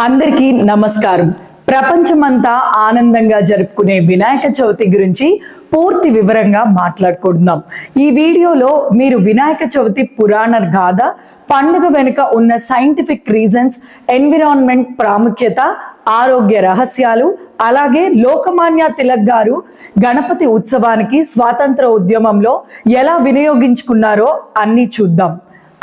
అందరికీ నమస్కారం. ప్రపంచమంతా ఆనందంగా జరుపుకునే వినాయక చవితి గురించి పూర్తి వివరంగా మాట్లాడుకుందాం. ఈ వీడియోలో మీరు వినాయక చవితి పురాణ గాథ, పండుగ వెనుక ఉన్న సైంటిఫిక్ రీజన్స్, ఎన్విరాన్మెంట్ ప్రాముఖ్యత, ఆరోగ్య రహస్యాలు, అలాగే లోకమాన్య తిలక్ గారు గణపతి ఉత్సవానికి స్వాతంత్ర ఉద్యమంలో ఎలా వినియోగించుకున్నారో అన్నీ చూద్దాం.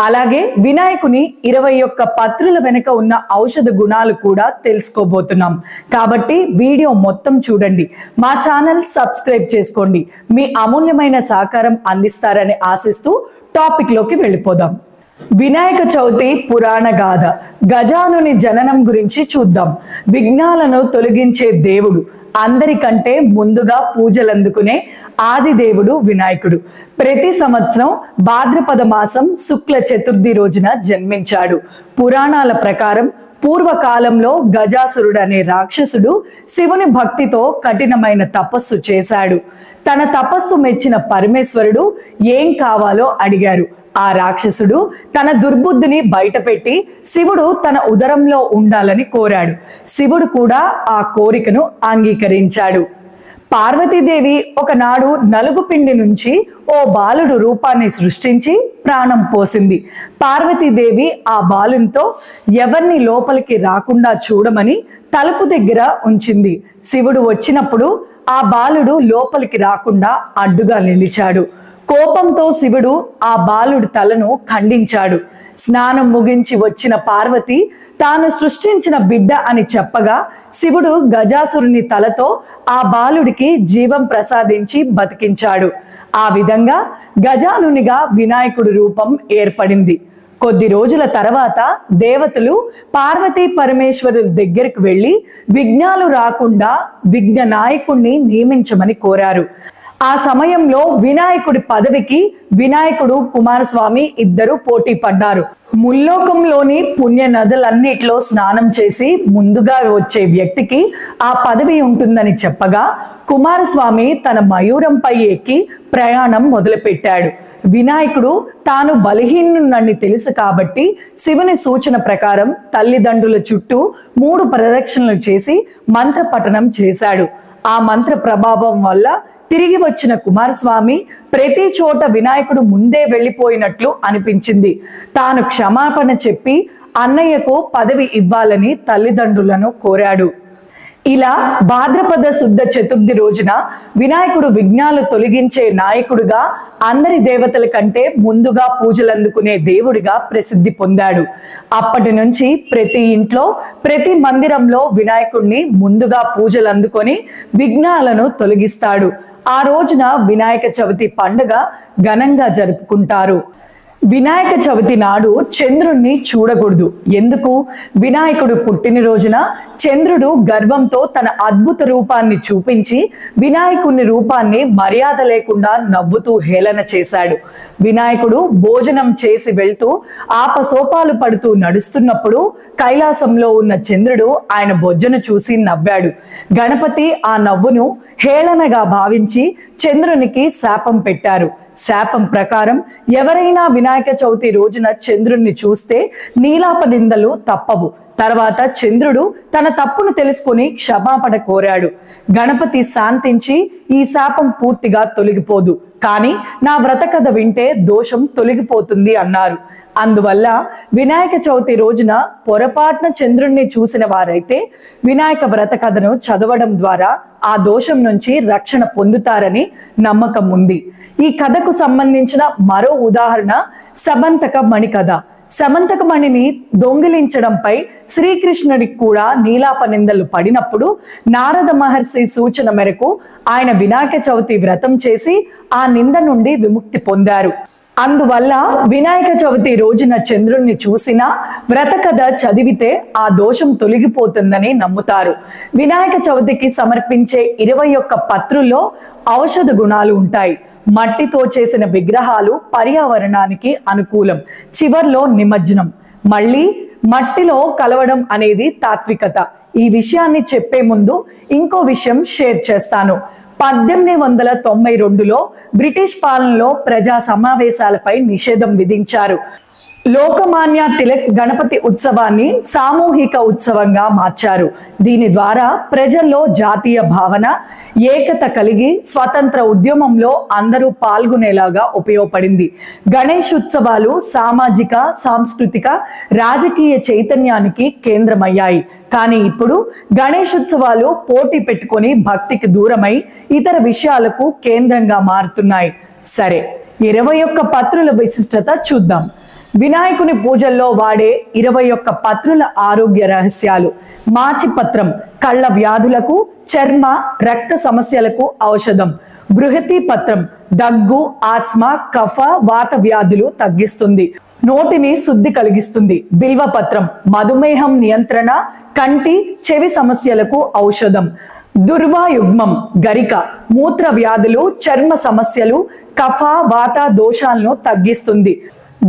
అలాగే వినాయకుని 21 పత్రుల వెనుక ఉన్న ఔషధ గుణాలు కూడా తెలుసుకోబోతున్నాం. కాబట్టి వీడియో మొత్తం చూడండి. మా ఛానల్ సబ్స్క్రైబ్ చేసుకోండి. మీ అమూల్యమైన సహకారం అందిస్తారని ఆశిస్తూ టాపిక్ లోకి వెళ్ళిపోదాం. వినాయక చవితి పురాణ గాథ. గజానుని జననం గురించి చూద్దాం. విఘ్నాలను తొలగించే దేవుడు, అందరికంటే ముందుగా పూజలందుకునే ఆది దేవుడు వినాయకుడు. ప్రతి సంవత్సరం భాద్రపద మాసం శుక్ల చతుర్థి రోజున జన్మించాడు. పురాణాల ప్రకారం పూర్వకాలంలో గజాసురుడు అనే రాక్షసుడు శివుని భక్తితో కఠినమైన తపస్సు చేశాడు. తన తపస్సు మెచ్చిన పరమేశ్వరుడు ఏం కావాలో అడిగారు. ఆ రాక్షసుడు తన దుర్బుద్ధిని బయటపెట్టి శివుడు తన ఉదరంలో ఉండాలని కోరాడు. శివుడు కూడా ఆ కోరికను అంగీకరించాడు. పార్వతీదేవి ఒకనాడు నలుగు పిండి నుంచి ఓ బాలుడు రూపాన్ని సృష్టించి ప్రాణం పోసింది. పార్వతీదేవి ఆ బాలునితో ఎవరిని లోపలికి రాకుండా చూడమని తలుపు దగ్గర ఉంచింది. శివుడు వచ్చినప్పుడు ఆ బాలుడు లోపలికి రాకుండా అడ్డుగా నిలిచాడు. కోపంతో శివుడు ఆ బాలుడి తలను ఖండించాడు. స్నానం ముగించి వచ్చిన పార్వతి తాను సృష్టించిన బిడ్డ అని చెప్పగా శివుడు గజాసురుని తలతో ఆ బాలుడికి జీవం ప్రసాదించి బతికించాడు. ఆ విధంగా గజానునిగా వినాయకుడి రూపం ఏర్పడింది. కొద్ది రోజుల తర్వాత దేవతలు పార్వతీ పరమేశ్వరుల దగ్గరికి వెళ్ళి విఘ్నాలు రాకుండా విఘ్న నాయకుణ్ణి నియమించమని కోరారు. ఆ సమయంలో వినాయకుడి పదవికి వినాయకుడు, కుమారస్వామి ఇద్దరు పోటీ పడ్డారు. ముల్లోకంలోని పుణ్య నదులన్నిట్లో స్నానం చేసి ముందుగా వచ్చే వ్యక్తికి ఆ పదవి ఉంటుందని చెప్పగా కుమారస్వామి తన మయూరంపై ఎక్కి ప్రయాణం మొదలుపెట్టాడు. వినాయకుడు తాను బలహీనుడని తెలుసు కాబట్టి శివుని సూచన ప్రకారం తల్లిదండ్రుల చుట్టూ 3 ప్రదక్షిణలు చేసి మంత్ర పఠనం చేశాడు. ఆ మంత్ర ప్రభావం వల్ల తిరిగి వచ్చిన కుమారస్వామి ప్రతి చోట వినాయకుడు ముందే వెళ్ళిపోయినట్లు అనిపించింది. తాను క్షమాపణ చెప్పి అన్నయ్యకు పదవి ఇవ్వాలని తల్లిదండ్రులను కోరాడు. ఇలా భాద్రపద శుద్ధ చతుర్థి రోజున వినాయకుడు విఘ్నాలు తొలగించే నాయకుడుగా, అందరి దేవతల కంటే ముందుగా పూజలందుకునే దేవుడిగా ప్రసిద్ధి పొందాడు. అప్పటి నుంచి ప్రతి ఇంట్లో, ప్రతి మందిరంలో వినాయకుడిని ముందుగా పూజలు అందుకొని విఘ్నాలను తొలగిస్తాడు. ఆ రోజున వినాయక చవితి పండుగ ఘనంగా జరుపుకుంటారు. వినాయక చవితి నాడు చంద్రుణ్ణి చూడకూడదు. ఎందుకు? వినాయకుడు పుట్టినరోజున చంద్రుడు గర్వంతో తన అద్భుత రూపాన్ని చూపించి వినాయకుని రూపాన్ని మర్యాద లేకుండా నవ్వుతూ హేళన చేశాడు. వినాయకుడు భోజనం చేసి వెళ్తూ ఆపసోపాలు పడుతూ నడుస్తున్నప్పుడు కైలాసంలో ఉన్న చంద్రుడు ఆయన బొజ్జను చూసి నవ్వాడు. గణపతి ఆ నవ్వును హేళనగా భావించి చంద్రునికి శాపం పెట్టారు. శాపం ప్రకారం ఎవరైనా వినాయక చవితి రోజున చంద్రుణ్ణి చూస్తే నీలాప నిందలు తప్పవు. తర్వాత చంద్రుడు తన తప్పును తెలుసుకుని క్షమాపణ కోరాడు. గణపతి శాంతించి ఈ శాపం పూర్తిగా తొలగిపోదు, కానీ నా వ్రత కథ వింటే దోషం తొలగిపోతుంది అన్నారు. అందువల్ల వినాయక చవితి రోజున పొరపాటున చంద్రుణ్ణి చూసిన వారైతే వినాయక వ్రత కథను చదవడం ద్వారా ఆ దోషం నుంచి రక్షణ పొందుతారని నమ్మకం ఉంది. ఈ కథకు సంబంధించిన మరో ఉదాహరణ సమంతక మణి కథ. సమంతక మణిని దొంగిలించడంపై శ్రీకృష్ణుడికి కూడా నీలాప నిందలు పడినప్పుడు నారద మహర్షి సూచన మేరకు ఆయన వినాయక చవితి వ్రతం చేసి ఆ నింద నుండి విముక్తి పొందారు. అందువల్ల వినాయక చవితి రోజున చంద్రుణ్ణి చూసినా వ్రత కథ చదివితే ఆ దోషం తొలగిపోతుందని నమ్ముతారు. వినాయక చవితికి సమర్పించే 21 పత్రుల్లో ఔషధ గుణాలు ఉంటాయి. మట్టితో చేసిన విగ్రహాలు పర్యావరణానికి అనుకూలం. చివర్లో నిమజ్జనం. మళ్ళీ మట్టిలో కలవడం అనేది తాత్వికత. ఈ విషయాన్ని చెప్పే ముందు ఇంకో విషయం షేర్ చేస్తాను. 1892లో బ్రిటిష్ పాలనలో ప్రజా సమావేశాలపై నిషేధం విధించారు. లోకమాన్య తిలక్ గణపతి ఉత్సవాన్ని సామూహిక ఉత్సవంగా మార్చారు. దీని ద్వారా ప్రజల్లో జాతీయ భావన, ఏకత కలిగి స్వతంత్ర ఉద్యమంలో అందరూ పాల్గొనేలాగా ఉపయోగపడింది. గణేష్ ఉత్సవాలు సామాజిక, సాంస్కృతిక, రాజకీయ చైతన్యానికి కేంద్రమయ్యాయి. కానీ ఇప్పుడు గణేష్ ఉత్సవాలు పోటీ పెట్టుకొని భక్తికి దూరమై ఇతర విషయాలకు కేంద్రంగా మారుతున్నాయి. సరే, 21 పత్రుల విశిష్టత చూద్దాం. వినాయకుని పూజల్లో వాడే 21 పత్రుల ఆరోగ్య రహస్యాలు. మాచిపత్రం కళ్ళ వ్యాధులకు, చర్మ, రక్త సమస్యలకు ఔషధం. బృహతి పత్రం దగ్గు, ఆస్మా, కఫ, వాత వ్యాధులు తగ్గిస్తుంది, నోటిని శుద్ధి కలిగిస్తుంది. బిల్వపత్రం మధుమేహం నియంత్రణ, కంటి, చెవి సమస్యలకు ఔషధం. దుర్వాయుగ్మం గరిక మూత్ర వ్యాధులు, చర్మ సమస్యలు, కఫ, వాత దోషాలను తగ్గిస్తుంది.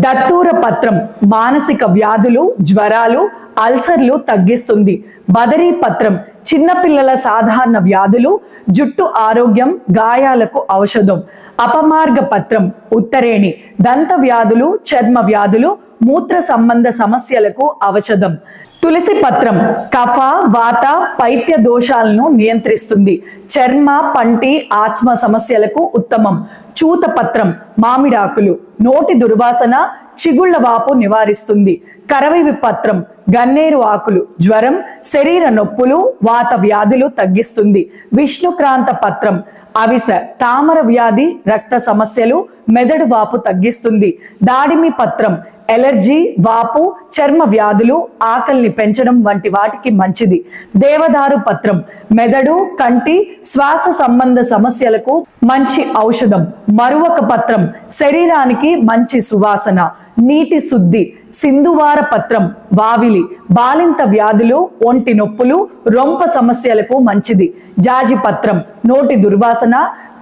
దత్తూర పత్రం మానసిక వ్యాధులు, జ్వరాలు, అల్సర్లు తగ్గిస్తుంది. బదరీ పత్రం చిన్నపిల్లల సాధారణ వ్యాధులు, జుట్టు ఆరోగ్యం, గాయాలకు ఔషధం. అపమార్గ పత్రం ఉత్తరేణి దంత వ్యాధులు, చర్మ వ్యాధులు, మూత్ర సంబంధ సమస్యలకు ఔషధం. తులసి పత్రం కఫ, వాత, పైత్య దోషాలను నియంత్రిస్తుంది, చర్మ, పంటి, ఆత్మ సమస్యలకు ఉత్తమం. చూత పత్రం మామిడాకులు నోటి దుర్వాసన, చిగుళ్ల వాపు నివారిస్తుంది. కరవేవి పత్రం గన్నేరు ఆకులు జ్వరం, శరీర నొప్పులు, వాత వ్యాధులు తగ్గిస్తుంది. విష్ణుక్రాంత పత్రం అవిస తామర వ్యాధి, రక్త సమస్యలు, మెదడు వాపు తగ్గిస్తుంది. దాడిమి పత్రం ఎలర్జీ, వాపు, చర్మ వ్యాధులు, ఆకలిని పెంచడం వంటి వాటికి మంచిది. దేవదారు పత్రం మెదడు, కంటి, శ్వాస సంబంధ సమస్యలకు మంచి ఔషధం. మరువక పత్రం శరీరానికి మంచి సువాసన, నీటి శుద్ధి. సింధువార పత్రం వావిలి బాలింత వ్యాధులు, ఒంటి నొప్పులు, రొంప సమస్యలకు మంచిది. జాజి పత్రం నోటి దుర్వాసన,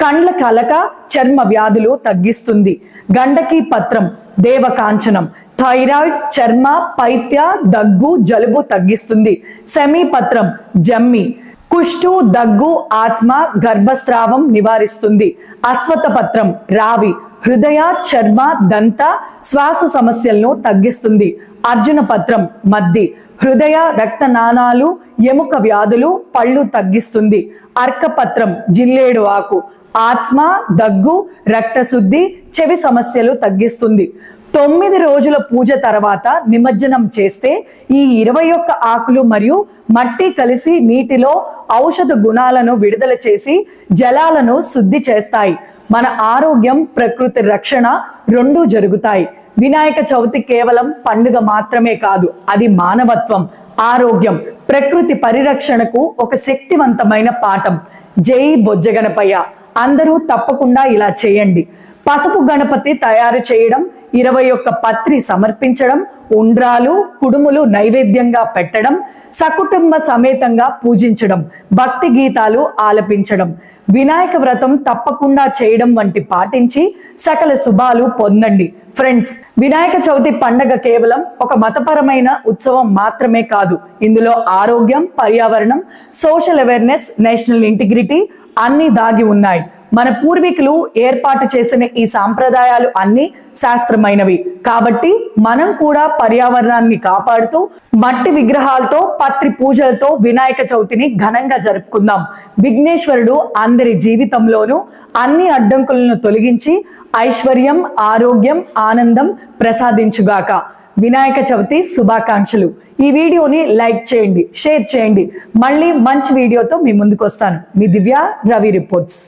కండ్ల కలక, చర్మ వ్యాధులు తగ్గిస్తుంది. గండకీ పత్రం దేవకాంచనం థైరాయిడ్, చర్మ, పైత్య, దగ్గు, జలుబు తగ్గిస్తుంది. సెమీ పత్రం జమ్మి కుష్టు, దగ్గు, ఆస్మా, గర్భస్రావం నివారిస్తుంది. అశ్వత్థ పత్రం రావి హృదయ, చర్మ, దంత, శ్వాస సమస్యలను తగ్గిస్తుంది. అర్జున పత్రం మద్ది హృదయ, రక్తనాళాలు, ఎముక వ్యాధులు, పళ్ళు తగ్గిస్తుంది. అర్కపత్రం జిల్లేడు ఆకు ఆస్మా, దగ్గు, రక్తశుద్ధి, చెవి సమస్యలు తగ్గిస్తుంది. 9 రోజుల పూజ తర్వాత నిమజ్జనం చేస్తే ఈ 21 ఆకులు మరియు మట్టి కలిసి నీటిలో ఔషధ గుణాలను విడుదల చేసి జలాలను శుద్ధి చేస్తాయి. మన ఆరోగ్యం, ప్రకృతి రక్షణ రెండూ జరుగుతాయి. వినాయక చవితి కేవలం పండుగ మాత్రమే కాదు, అది మానవత్వం, ఆరోగ్యం, ప్రకృతి పరిరక్షణకు ఒక శక్తివంతమైన పాఠం. జై బొజ్జ గణపయ్య. అందరూ తప్పకుండా ఇలా చేయండి. పసుపు గణపతి తయారు చేయడం, 21 పత్రి సమర్పించడం, ఉండ్రాలు, కుడుములు నైవేద్యంగా పెట్టడం, సకుటుంబ సమేతంగా పూజించడం, భక్తి గీతాలు ఆలపించడం, వినాయక వ్రతం తప్పకుండా చేయడం వంటి పాటించి సకల శుభాలు పొందండి. ఫ్రెండ్స్, వినాయక చవితి పండగ కేవలం ఒక మతపరమైన ఉత్సవం మాత్రమే కాదు. ఇందులో ఆరోగ్యం, పర్యావరణం, సోషల్ అవేర్నెస్, నేషనల్ ఇంటిగ్రిటీ అన్ని దాగి ఉన్నాయి. మన పూర్వీకులు ఏర్పాటు చేసిన ఈ సాంప్రదాయాలు అన్ని శాస్త్రమైనవి కాబట్టి మనం కూడా పర్యావరణాన్ని కాపాడుతూ మట్టి విగ్రహాలతో, పత్రి పూజలతో వినాయక చవితిని ఘనంగా జరుపుకుందాం. విఘ్నేశ్వరుడు అందరి జీవితంలోనూ అన్ని అడ్డంకులను తొలగించి ఐశ్వర్యం, ఆరోగ్యం, ఆనందం ప్రసాదించుగాక. వినాయక చవితి శుభాకాంక్షలు. ఈ వీడియోని లైక్ చేయండి, షేర్ చేయండి. మళ్ళీ మంచి వీడియోతో మీ ముందుకు వస్తాను. మీ దివ్య రవి రిపోర్ట్స్.